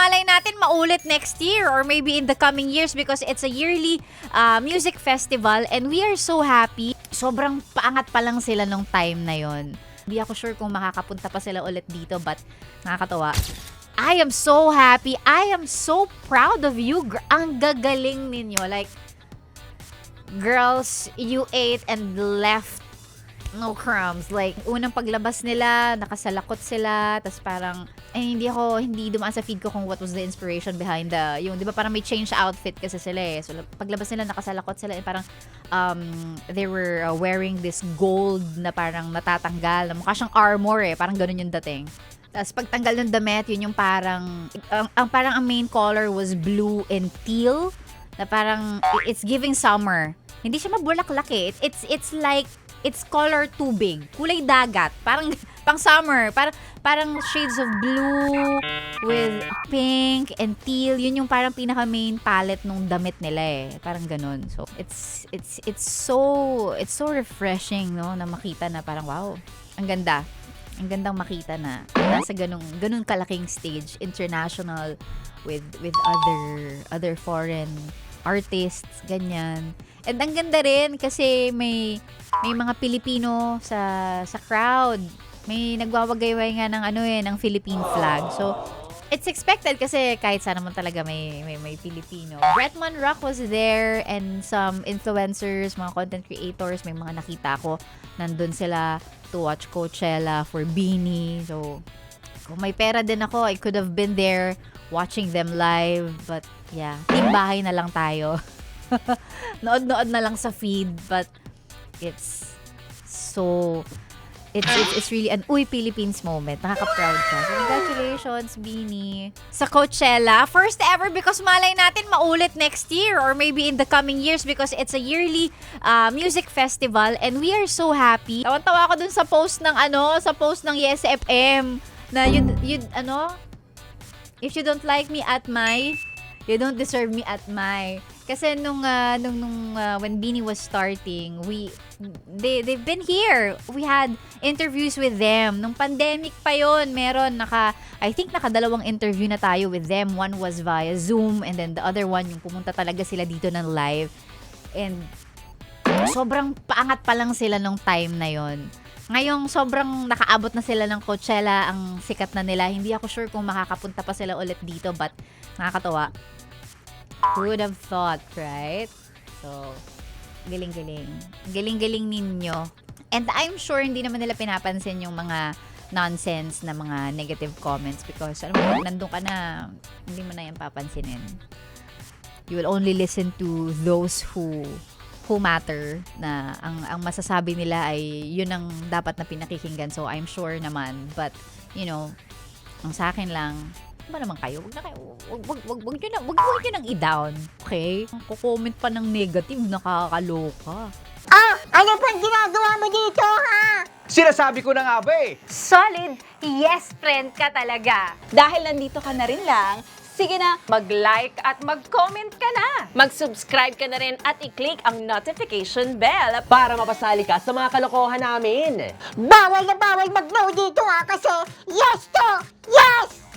malay natin maulit next year or maybe in the coming years because it's a yearly music festival and we are so happy. Sobrang paangat pa lang sila nung time na yon. Hindi ako sure kung makakapunta pa sila ulit dito but nakakatawa. I am so happy. I am so proud of you. Ang gagaling ninyo. Like, girls, you ate and left no crumbs. Like, unang paglabas nila, nakasalakot sila, tas parang, hindi dumaan sa feed ko kung what was the inspiration behind yung, di ba parang may change outfit kasi sila eh. So, paglabas nila, nakasalakot sila, parang, they were wearing this gold na parang natatanggal, na mukha siyang armor eh, parang ganun yung dating. Tapos pagtanggal ng damit, yun yung parang, ang main color was blue and teal, na parang, it's giving summer. Hindi siya mabulaklak eh. It's like, it's color tubig. Kulay dagat. Parang pang summer. Parang shades of blue with pink and teal. Yun yung parang pinaka main palette nung damit nila eh. Parang ganun. So, it's so refreshing, no, na makita na parang wow. Ang ganda. Ang gandang makita na nasa ganung kalaking stage, international with other foreign artists, ganyan. And ang ganda rin kasi may mga Pilipino sa crowd. May nagwawagayway nga ng Philippine flag. So, it's expected kasi kahit saan naman talaga may Pilipino. Bretman Rock was there and some influencers, mga content creators, may mga nakita ko. Nandun sila to watch Coachella for Beanie. So, kung may pera din ako, I could have been there watching them live. But, yeah, team bahay na lang tayo. Nood-nood na lang sa feed, but it's really an Philippines moment. Nakaka-proud ka. So, congratulations, Beanie. Sa Coachella, first ever because malay natin maulit next year or maybe in the coming years because it's a yearly music festival and we are so happy. Tawan-tawa ako dun sa post ng Yes FM na if you don't like me at my, you don't deserve me at my. Kasi nung when Beanie was starting, they've been here. We had interviews with them. Nung pandemic pa yon, I think nakadalawang interview na tayo with them. One was via Zoom and then the other one yung pumunta talaga sila dito ng live. And sobrang paangat pa lang sila nung time na yon. Ngayong sobrang nakaabot na sila ng Coachella, ang sikat na nila. Hindi ako sure kung makakapunta pa sila ulit dito but nakakatawa. Who would have thought, right? So, galing-galing. Galing-galing ninyo. And I'm sure hindi naman nila pinapansin yung mga nonsense na mga negative comments because nandun ka na, hindi mo na yan papansinin. You will only listen to those who matter, na ang masasabi nila ay yun ang dapat na pinakikinggan. So, I'm sure naman. But, ang sa akin lang, ba naman kayo? Wag nyo nang i-down. Okay? Kukomment pa ng negative, nakakaloka. Ano pang ginagawa mo dito, ha? Sinasabi ko na nga ba eh. Solid yes friend ka talaga. Dahil nandito ka na rin lang, sige na, mag-like at mag-comment ka na. Mag-subscribe ka na rin at i-click ang notification bell Para mapasali ka sa mga kalokohan namin. Bawal na bawal mag-no dito, ha? Kasi yes to! Yes!